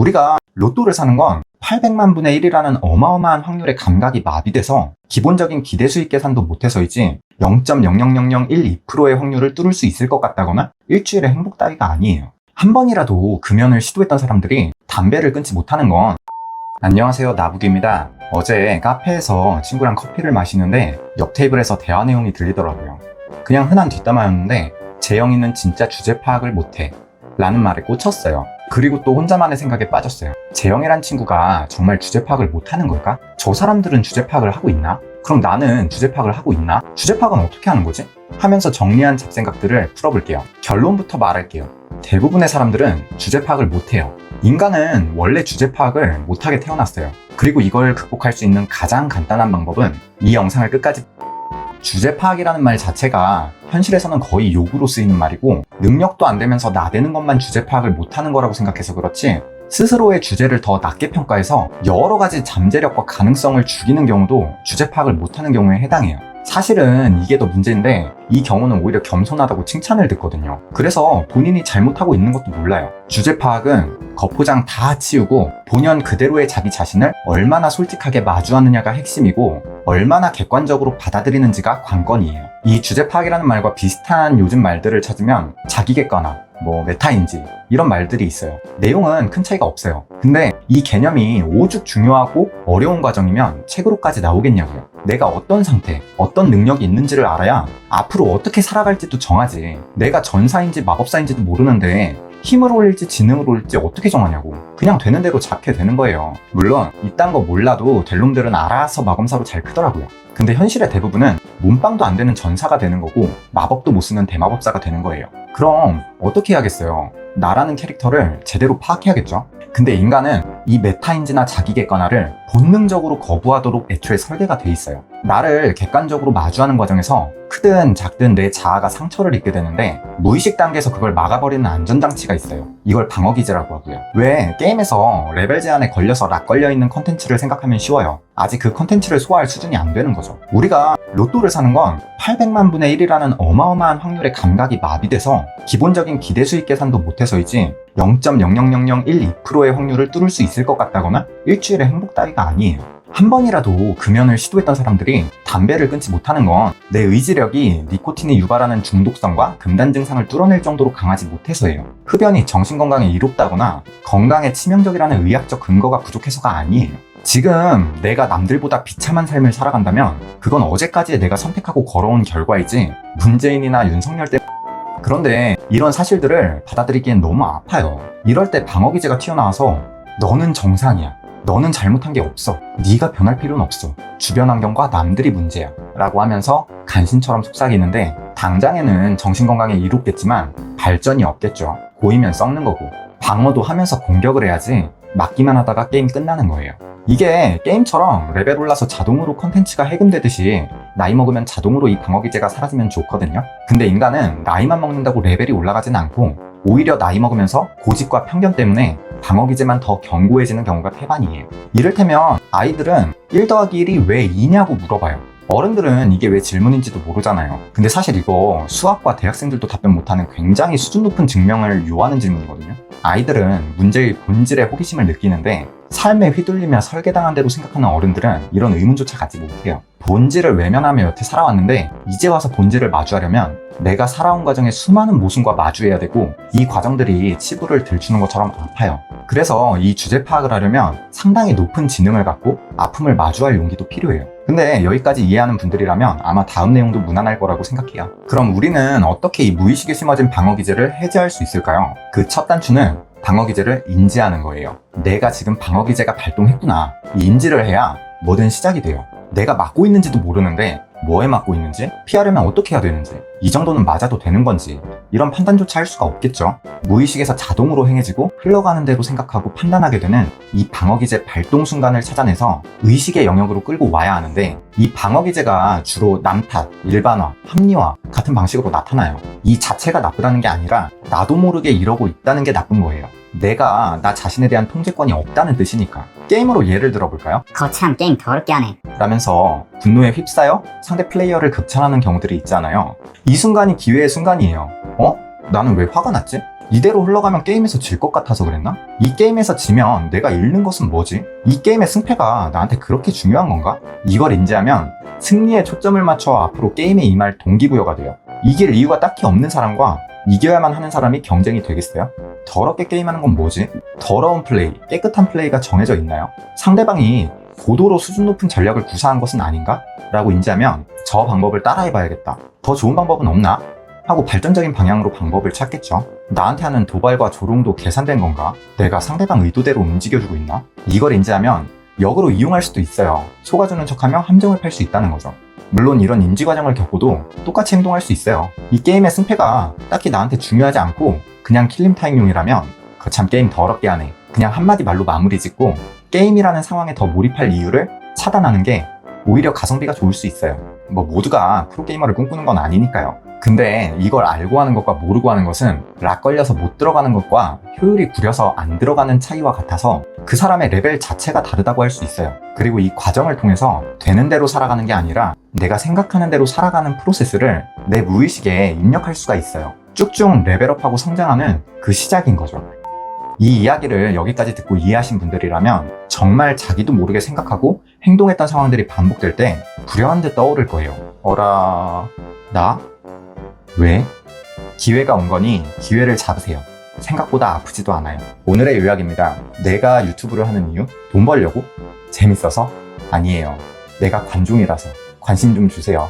우리가 로또를 사는 건 800만 분의 1이라는 어마어마한 확률의 감각이 마비돼서 기본적인 기대 수익 계산도 못해서이지 0.00001%의 확률을 뚫을 수 있을 것 같다거나 일주일의 행복 따위가 아니에요. 한 번이라도 금연을 시도했던 사람들이 담배를 끊지 못하는 건 안녕하세요, 나부기입니다. 어제 카페에서 친구랑 커피를 마시는데 옆 테이블에서 대화 내용이 들리더라고요. 그냥 흔한 뒷담화였는데 재영이는 진짜 주제 파악을 못해 라는 말에 꽂혔어요. 그리고 또 혼자만의 생각에 빠졌어요. 재영이란 친구가 정말 주제 파악을 못하는 걸까? 저 사람들은 주제 파악을 하고 있나? 그럼 나는 주제 파악을 하고 있나? 주제 파악은 어떻게 하는 거지? 하면서 정리한 잡생각들을 풀어볼게요. 결론부터 말할게요. 대부분의 사람들은 주제 파악을 못해요. 인간은 원래 주제 파악을 못하게 태어났어요. 그리고 이걸 극복할 수 있는 가장 간단한 방법은 이 영상을 끝까지 주제 파악이라는 말 자체가 현실에서는 거의 욕으로 쓰이는 말이고 능력도 안 되면서 나대는 것만 주제 파악을 못하는 거라고 생각해서 그렇지 스스로의 주제를 더 낮게 평가해서 여러 가지 잠재력과 가능성을 죽이는 경우도 주제 파악을 못하는 경우에 해당해요. 사실은 이게 더 문제인데 이 경우는 오히려 겸손하다고 칭찬을 듣거든요. 그래서 본인이 잘못하고 있는 것도 몰라요. 주제 파악은 겉포장 다 치우고 본연 그대로의 자기 자신을 얼마나 솔직하게 마주하느냐가 핵심이고 얼마나 객관적으로 받아들이는지가 관건이에요. 이 주제 파악이라는 말과 비슷한 요즘 말들을 찾으면 자기 객관화, 메타인지 이런 말들이 있어요. 내용은 큰 차이가 없어요. 근데 이 개념이 오죽 중요하고 어려운 과정이면 책으로까지 나오겠냐고요. 내가 어떤 상태, 어떤 능력이 있는지를 알아야 앞으로 어떻게 살아갈지도 정하지. 내가 전사인지 마법사인지도 모르는데 힘을 올릴지 지능을 올릴지 어떻게 정하냐고. 그냥 되는 대로 잡게 되는 거예요. 물론 이딴 거 몰라도 될 놈들은 알아서 마검사로 잘 크더라고요. 근데 현실의 대부분은 몸빵도 안 되는 전사가 되는 거고 마법도 못 쓰는 대마법사가 되는 거예요. 그럼 어떻게 해야겠어요? 나라는 캐릭터를 제대로 파악해야겠죠? 근데 인간은 이 메타인지나 자기 객관화를 본능적으로 거부하도록 애초에 설계가 돼 있어요. 나를 객관적으로 마주하는 과정에서 크든 작든 내 자아가 상처를 입게 되는데 무의식 단계에서 그걸 막아버리는 안전장치가 있어요. 이걸 방어기제라고 하고요. 왜 게임에서 레벨 제한에 걸려서 락 걸려있는 컨텐츠를 생각하면 쉬워요. 아직 그 컨텐츠를 소화할 수준이 안 되는 거죠. 우리가 로또를 사는 건 800만 분의 1이라는 어마어마한 확률의 감각이 마비돼서 기본적인 기대 수익 계산도 못해서이지 0.00001%의 확률을 뚫을 수 있을 것 같다거나 일주일의 행복 따위가 아니에요. 한 번이라도 금연을 시도했던 사람들이 담배를 끊지 못하는 건 내 의지력이 니코틴이 유발하는 중독성과 금단 증상을 뚫어낼 정도로 강하지 못해서예요. 흡연이 정신건강에 이롭다거나 건강에 치명적이라는 의학적 근거가 부족해서가 아니에요. 지금 내가 남들보다 비참한 삶을 살아간다면 그건 어제까지의 내가 선택하고 걸어온 결과이지 문재인이나 윤석열 때문에. 그런데 이런 사실들을 받아들이기엔 너무 아파요. 이럴 때 방어기제가 튀어나와서 너는 정상이야. 너는 잘못한 게 없어. 네가 변할 필요는 없어. 주변 환경과 남들이 문제야. 라고 하면서 간신처럼 속삭이는데 당장에는 정신건강에 이롭겠지만 발전이 없겠죠. 고이면 썩는 거고. 방어도 하면서 공격을 해야지 막기만 하다가 게임 끝나는 거예요. 이게 게임처럼 레벨 올라서 자동으로 컨텐츠가 해금되듯이 나이 먹으면 자동으로 이 방어기제가 사라지면 좋거든요. 근데 인간은 나이만 먹는다고 레벨이 올라가진 않고 오히려 나이 먹으면서 고집과 편견 때문에 방어기제만 더 견고해지는 경우가 태반이에요. 이를테면 아이들은 1 더하기 1이 왜 2냐고 물어봐요. 어른들은 이게 왜 질문인지도 모르잖아요. 근데 사실 이거 수학과 대학생들도 답변 못하는 굉장히 수준 높은 증명을 요하는 질문이거든요. 아이들은 문제의 본질에 호기심을 느끼는데 삶에 휘둘리며 설계당한 대로 생각하는 어른들은 이런 의문조차 갖지 못해요. 본질을 외면하며 여태 살아왔는데 이제 와서 본질을 마주하려면 내가 살아온 과정의 수많은 모순과 마주해야 되고 이 과정들이 치부를 들추는 것처럼 아파요. 그래서 이 주제 파악을 하려면 상당히 높은 지능을 갖고 아픔을 마주할 용기도 필요해요. 근데 여기까지 이해하는 분들이라면 아마 다음 내용도 무난할 거라고 생각해요. 그럼 우리는 어떻게 이 무의식에 심어진 방어기제를 해제할 수 있을까요? 그 첫 단추는 방어기제를 인지하는 거예요. 내가 지금 방어기제가 발동했구나. 이 인지를 해야 뭐든 시작이 돼요. 내가 맞고 있는지도 모르는데 뭐에 맞고 있는지, 피하려면 어떻게 해야 되는지, 이 정도는 맞아도 되는 건지 이런 판단조차 할 수가 없겠죠. 무의식에서 자동으로 행해지고 흘러가는 대로 생각하고 판단하게 되는 이 방어기제 발동 순간을 찾아내서 의식의 영역으로 끌고 와야 하는데 이 방어기제가 주로 남탓, 일반화, 합리화 같은 방식으로 나타나요. 이 자체가 나쁘다는 게 아니라 나도 모르게 이러고 있다는 게 나쁜 거예요. 내가 나 자신에 대한 통제권이 없다는 뜻이니까. 게임으로 예를 들어볼까요? 거참 게임 더럽게 하네. 라면서 분노에 휩싸여 상대 플레이어를 극찬하는 경우들이 있잖아요. 이 순간이 기회의 순간이에요. 나는 왜 화가 났지? 이대로 흘러가면 게임에서 질 것 같아서 그랬나? 이 게임에서 지면 내가 잃는 것은 뭐지? 이 게임의 승패가 나한테 그렇게 중요한 건가? 이걸 인지하면 승리에 초점을 맞춰 앞으로 게임에 임할 동기부여가 돼요. 이길 이유가 딱히 없는 사람과 이겨야만 하는 사람이 경쟁이 되겠어요? 더럽게 게임하는 건 뭐지? 더러운 플레이, 깨끗한 플레이가 정해져 있나요? 상대방이 고도로 수준 높은 전략을 구사한 것은 아닌가? 라고 인지하면 저 방법을 따라해봐야겠다. 더 좋은 방법은 없나? 하고 발전적인 방향으로 방법을 찾겠죠. 나한테 하는 도발과 조롱도 계산된 건가? 내가 상대방 의도대로 움직여주고 있나? 이걸 인지하면 역으로 이용할 수도 있어요. 속아주는 척하며 함정을 팔 수 있다는 거죠. 물론 이런 인지 과정을 겪고도 똑같이 행동할 수 있어요. 이 게임의 승패가 딱히 나한테 중요하지 않고 그냥 킬링타임용이라면 거참 게임 더럽게 하네. 그냥 한마디 말로 마무리 짓고 게임이라는 상황에 더 몰입할 이유를 차단하는 게 오히려 가성비가 좋을 수 있어요. 뭐 모두가 프로게이머를 꿈꾸는 건 아니니까요. 근데 이걸 알고 하는 것과 모르고 하는 것은 락 걸려서 못 들어가는 것과 효율이 구려서 안 들어가는 차이와 같아서 그 사람의 레벨 자체가 다르다고 할 수 있어요. 그리고 이 과정을 통해서 되는 대로 살아가는 게 아니라 내가 생각하는 대로 살아가는 프로세스를 내 무의식에 입력할 수가 있어요. 쭉쭉 레벨업하고 성장하는 그 시작인 거죠. 이 이야기를 여기까지 듣고 이해하신 분들이라면 정말 자기도 모르게 생각하고 행동했던 상황들이 반복될 때 불현한 듯 떠오를 거예요. 어라... 나? 왜? 기회가 온 거니 기회를 잡으세요. 생각보다 아프지도 않아요. 오늘의 요약입니다. 내가 유튜브를 하는 이유? 돈 벌려고? 재밌어서? 아니에요. 내가 관종이라서. 관심 좀 주세요.